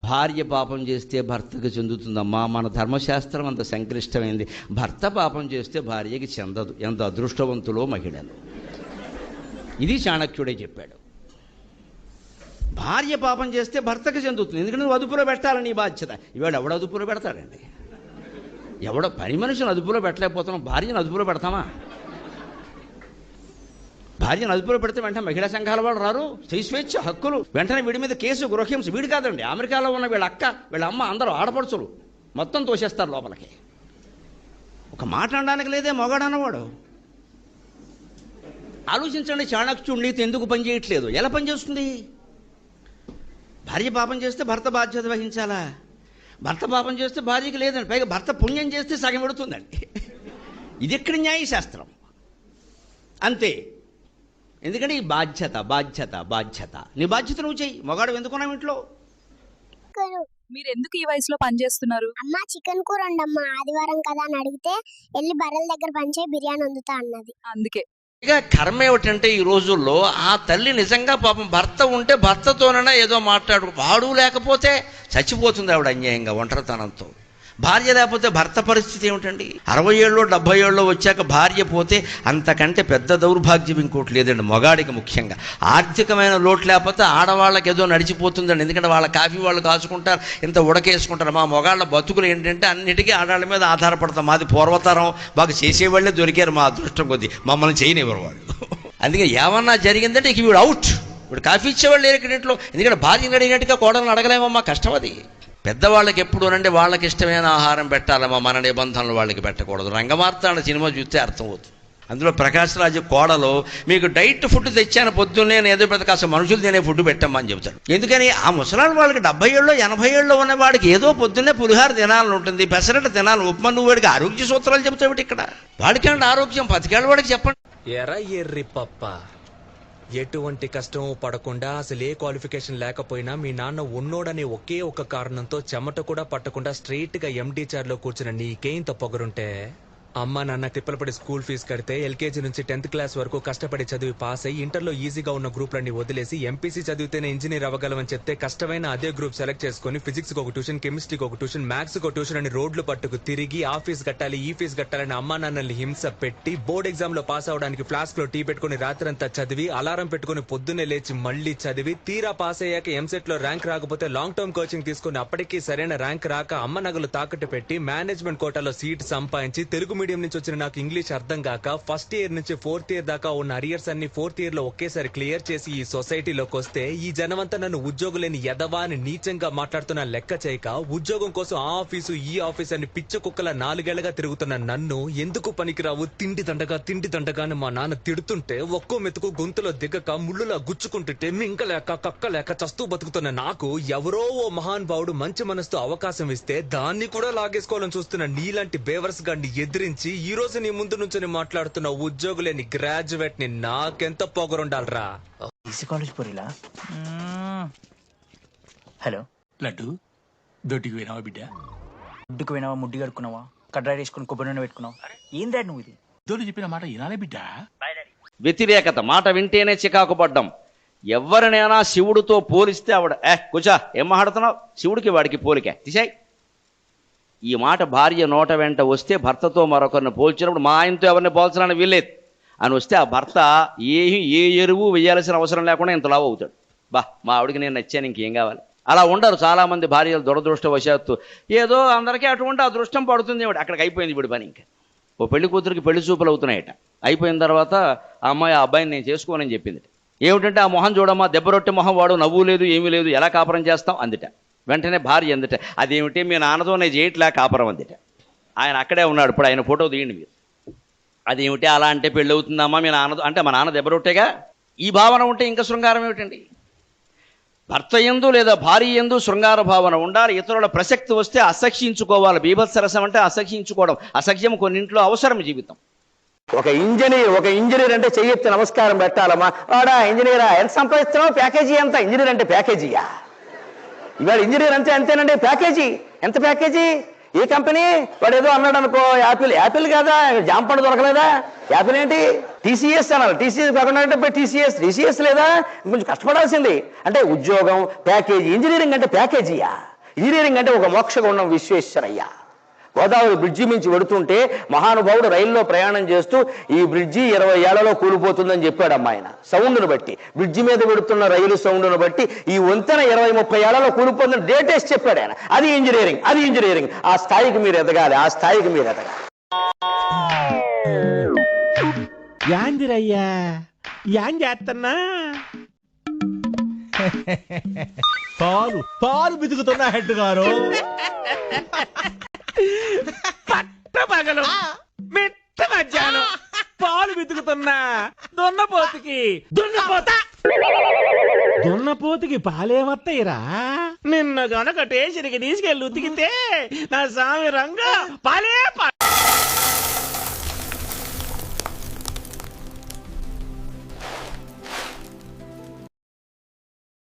భార్య పాపం చేస్తే భర్తకు చెందుతుందమ్మా, మన ధర్మశాస్త్రం అంత సంక్లిష్టమైంది. భర్త పాపం చేస్తే భార్యకి చెందదు. ఎంత అదృష్టవంతులో మహిళలు. ఇది చాణక్యుడే చెప్పాడు. భార్య పాపం చేస్తే భర్తకు చెందుతుంది, ఎందుకంటే నువ్వు అదుపులో పెట్టాలని బాధ్యత. ఇవాళ ఎవడు అదుపులో పెడతాడండి? ఎవడో పని మనిషిని అదుపులో పెట్టలేకపోతున్నాం, భార్యను అదుపులో పెడతామా? భార్యను అదుపులో పెడితే వెంటనే మహిళా సంఘాల వాళ్ళు రారు, స్వేచ్ఛ హక్కులు, వెంటనే వీడి మీద కేసు, గృహహింస. వీడి కాదండి, అమెరికాలో ఉన్న వీళ్ళ అక్క, వీళ్ళ అమ్మ, అందరూ ఆడపడుచులు మొత్తం తోసేస్తారు లోపలికి. ఒక మాట అనడానికి లేదే మొగాడన్నవాడు. ఆలోచించండి, చాణక్యుడి నీతి ఎందుకు పనిచేయట్లేదు? ఎలా పనిచేస్తుంది? భార్య పాపం చేస్తే భర్త బాధ్యత వహించాలా? భర్త పాపం చేస్తే భార్యకి లేదండి. పైగా భర్త పుణ్యం చేస్తే సగం పెడుతుందండి. ఇది ఎక్కడ న్యాయశాస్త్రం? అంతే. ఎందుకంటే ఈ బాధ్యత బాధ్యత బాధ్యత. నీ బాధ్యత నువ్వు చెయ్యి. మగాడు ఎందుకున్నావు ఇంట్లో? మీరు ఎందుకు ఈ వయసులో పని చేస్తున్నారు? అమ్మా చికెన్ కూర వండమ్మా, ఆదివారం కదా అని అడిగితే వెళ్ళి బర్రెల దగ్గర పనిచేయి, బిర్యానీ వండుతా అన్నది. అందుకే. ఇక కర్మ ఏమిటంటే ఈ రోజుల్లో ఆ తల్లి నిజంగా పాపం భర్త ఉంటే భర్తతోనైనా ఏదో మాట్లాడు, వాడు లేకపోతే చచ్చిపోతుంది ఆవిడ అన్యాయంగా ఒంటరితనంతో. భార్య లేకపోతే భర్త పరిస్థితి ఏమిటండి? 60 ఏళ్ళు 70 ఏళ్ళు వచ్చాక భార్య పోతే అంతకంటే పెద్ద దౌర్భాగ్యం ఇంకోటి లేదండి. మగాడికి ముఖ్యంగా ఆర్థికమైన లోటు లేకపోతే ఆడవాళ్ళకి ఏదో నడిచిపోతుందండి. ఎందుకంటే వాళ్ళ కాఫీ వాళ్ళు కాచుకుంటారు, ఇంత ఉడకేసుకుంటారు. మా మగాళ్ళ బతుకులు ఏంటంటే అన్నిటికీ ఆడవాళ్ళ మీద ఆధారపడతాం. మాది పూర్వతరం, బాగా చేసేవాళ్ళే దొరికారు మా అదృష్టం కొద్దీ, మమ్మల్ని చేయనివ్వరు వాళ్ళు. అందుకే ఏమన్నా జరిగిందంటే ఇక వీడు అవుట్. వీడు కాఫీ ఇచ్చేవాళ్ళు లేరు ఇక్కడ ఇంట్లో. ఎందుకంటే భార్యను అడిగినట్టుగా కోడలను అడగలేమమ్మా, కష్టం అది. పెద్దవాళ్ళకి ఎప్పుడు అనంటే వాళ్ళకి ఇష్టమైన ఆహారం పెట్టాలమ్మా, మన నిబంధనలు వాళ్ళకి పెట్టకూడదు. రంగమార్తాండ సినిమా చూస్తే అర్థమవుతుంది. అందులో ప్రకాష్ రాజు కోడలో మీకు డైట్ ఫుడ్ తెచ్చాను పొద్దున్నే, నేను ఏదో పెద్ద కాస్త మనుషులు తినే ఫుడ్ పెట్టమ్మా అని చెబుతాడు. ఎందుకని? ఆ ముసలాళ్ళ వాళ్ళకి 70 ఏళ్ళు 80 ఏళ్ళు ఉన్న వాడికి ఏదో పొద్దున్నే పులిహార తినాలని ఉంటుంది, పెసరట్టు తినాలి, ఉప్మా. నువ్వు వాడికి ఆరోగ్య సూత్రాలు చెబుతావు ఇక్కడ. వాడికంటే ఆరోగ్యం 10 ఏళ్ళ వాడికి చెప్పండి. ఎరా ఎర్రి పప్ప, ఎటువంటి కష్టం పడకుండా అసలు ఏ క్వాలిఫికేషన్ లేకపోయినా మీ నాన్న ఉన్నోడనే ఒకే ఒక కారణంతో చెమట కూడా పట్టకుండా స్ట్రైట్ గా ఎండి చైర్ లో కూర్చున్న నీకే ఇంత పొగరుంటే, అమ్మ నాన్న తిప్పలపడి స్కూల్ ఫీజు కడితే ఎల్కేజీ నుంచి 10th క్లాస్ వరకు కష్టపడి చదివి పాస్ అయ్యి ఇంటర్లో ఈజీగా ఉన్న గ్రూప్లన్నీ వదిలేసి ఎంపీసీ చదివితేనే ఇంజనీర్ అవ్వగలమని చెప్తే కష్టమైన అదే గ్రూప్ సెలెక్ట్ చేసుకుని ఫిజిక్స్కి ఒక ట్యూషన్, కెమిస్ట్రీకి ఒక ట్యూషన్, మ్యాథ్స్కి ఒక ట్యూషన్ అని రోడ్లు పట్టుకు తిరిగి ఆ ఫీజు కట్టాలి ఈ ఫీజు కట్టాలని అమ్మా నాన్నల్ని హింస పెట్టి బోర్డ్ ఎగ్జామ్ లో పాస్ అవడానికి ఫ్లాస్క్ లో టీ పెట్టుకుని రాత్రంతా చదివి అలారం పెట్టుకుని పొద్దున్నే లేచి మళ్లీ చదివి తీరా పాస్ అయ్యాక ఎంసెట్ లో ర్యాంక్ రాకపోతే లాంగ్ టర్మ్ కోచింగ్ తీసుకుని అప్పటికీ సరైన ర్యాంక్ రాక అమ్మ నగలు తాకట్టు పెట్టి మేనేజ్మెంట్ కోటాలో సీట్ సంపాదించి తెలుగు మీడియం నుంచి వచ్చిన నాకు ఇంగ్లీష్ అర్థం కాక ఫస్ట్ ఇయర్ నుంచి 4th ఇయర్ దాకా ఉన్న అరియర్స్ అన్ని 4th ఇయర్ లో ఒకేసారి క్లియర్ చేసి ఈ సొసైటీలోకి వస్తే ఈ జనమంతా నన్ను ఉద్యోగం లేని ఎదవా అని నీచంగా మాట్లాడుతున్న లెక్క చేయక ఉద్యోగం కోసం ఆ ఆఫీసు ఈ ఆఫీస్ అని పిచ్చ కుక్కల 4 ఏళ్లుగా తిరుగుతున్న నన్ను ఎందుకు పనికిరావు తిండి దండగా అని మా నాన్న తిడుతుంటే ఒక్కో మెతుకు గొంతులో దిగక ముళ్ళులా గుచ్చుకుంటుంటే మింకలేక కక్కలేక చస్తూ బతుకుతున్న నాకు ఎవరో ఓ మహాన్ భావుడు మంచి మనసుతో అవకాశం ఇస్తే దాన్ని కూడా లాగేసుకోవాలని చూస్తున్న నీలాంటి బేవర్స్ గాన్ని ఎదిరించి ఈ రోజు నీ ముందు నుంచి మాట్లాడుతున్న ఉద్యోగులేని గ్రాడ్యుయేట్ ని నాకెంత పొగరుండాలరా. కాలేజ్ పోరిలా. హలో లడ్డు, దొడ్డికి పోయినావా బిడ్డ? దొడ్డుకు పోయినావా, ముడ్డి కడుక్కున్నావా, కడ్రాయి వేసుకుని కొబ్బరి నూనె పెట్టుకున్నావా? ఏం డాడ్ నువ్వు ఇది? దొడ్డు చెప్పిన మాట వినాలే బిడ్డ. వ్యతిరేకత, మాట వింటేనే చికాకు పడ్డం. ఎవరినైనా శివుడితో పోలిస్తే ఆవిడ కూర్చో, ఏం మాట్లాడుతున్నావు, శివుడికి వాడికి పోలికే తీసాయి. ఈ మాట భార్య నోట వెంట వస్తే భర్తతో మరొకరిని పోల్చినప్పుడు మా ఆయనతో ఎవరిని పోల్చాలని వీల్లేదు అని వస్తే ఆ భర్త ఏ ఎరువు వేయాల్సిన అవసరం లేకుండా ఇంత లావు అవుతాడు. మా ఆవిడికి నేను నచ్చాను, ఇంకేం కావాలి. అలా ఉండరు చాలామంది భార్యలు. దురదృష్టవశాత్తు ఏదో అందరికీ అటువంటి అదృష్టం పడుతుంది. అక్కడికి అయిపోయింది ఇప్పుడు పని. ఇంకా ఓ పెళ్లి కూతురికి పెళ్లి చూపులు అవుతున్నాయట. అయిపోయిన తర్వాత ఆ అమ్మాయి ఆ అబ్బాయిని నేను చేసుకోనని చెప్పింది. ఏమిటంటే ఆ మొహం చూడమ్మా, దెబ్బరొట్టె మొహం, వాడు నవ్వు లేదు ఏమీ లేదు, ఎలా కాపురం చేస్తాం అందుట. వెంటనే భార్య అందట, అదేమిటి మీ నాన్నతో నేను చేయట్లే కాపురం అందట. ఆయన అక్కడే ఉన్నాడు, ఇప్పుడు ఆయన ఫోటో తీయండి మీరు. అదేమిటి అలా అంటే పెళ్ళి అవుతుందమ్మా మీ నాన్నతో అంటే, మా నాన్న దెబ్బరొట్టేగా. ఈ భావన ఉంటే ఇంకా శృంగారం ఏమిటండి? భర్త యందు లేదా భార్య యందు శృంగార భావన ఉండాలి. ఇతరుల ప్రసక్తి వస్తే అసహ్యించుకోవాలి. బీభత్సరసం అంటే అసహ్యించుకోవడం. అసహ్యం కొన్నింట్లో అవసరం జీవితం. ఒక ఇంజనీర్ అంటే చెయ్యెత్తి నమస్కారం పెట్టాలమ్మా. వాడా ఇంజనీరా, ఎంత సంపాదిస్తున్నావు, ప్యాకేజీ ఎంత? ఇంజనీర్ అంటే ప్యాకేజీయా? ఇవాళ ఇంజనీర్ అంటే అంతేనండి. ప్యాకేజీ ఎంత? ప్యాకేజీ ఏ కంపెనీ? వాడు ఏదో అన్నాడు అనుకో, యాపిల్ కాదా, జాంపండు దొరకలేదా? యాపిల్ ఏంటి? టీసీఎస్ అనాలి. టీసీఎస్ కాకుండా అంటే టీసీఎస్ లేదా? కొంచెం కష్టపడాల్సింది. అంటే ఉద్యోగం ప్యాకేజీ. ఇంజనీరింగ్ అంటే ప్యాకేజీయా? ఇంజనీరింగ్ అంటే ఒక మోక్షగుండం విశ్వేశ్వరయ్య. గోదావరి బ్రిడ్జి మించి వెడుతుంటే మహానుభావుడు రైల్లో ప్రయాణం చేస్తూ ఈ బ్రిడ్జి 20 ఏళ్లలో కూలిపోతుందని చెప్పాడమ్మా ఆయన. సౌండ్ను బట్టి, బ్రిడ్జి మీద వెడుతున్న రైలు సౌండ్ను బట్టి ఈ వంతెన 20-30 ఏళ్లలో కూలిపోతుందని డేటేసి చెప్పాడు ఆయన. అది ఇంజనీరింగ్, అది ఇంజనీరింగ్. ఆ స్థాయికి మీరు ఎదగాలి, ఆ స్థాయికి మీరు ఎదగాలి. యాందిరయ్యా యాన్ చేస్తున్నా పాలు బితుకుతున్నా హెడ్ గారు. పట్ట పగలు మిట్ట మధ్యాహ్నం పాలు బితుకుతున్నా దున్నపోతుకి పాలేమత్తయ్యరా. నిన్న గనక టేషన్కి తీసుకెళ్ళి ఉతికితే నా స్వామి రంగా పాలే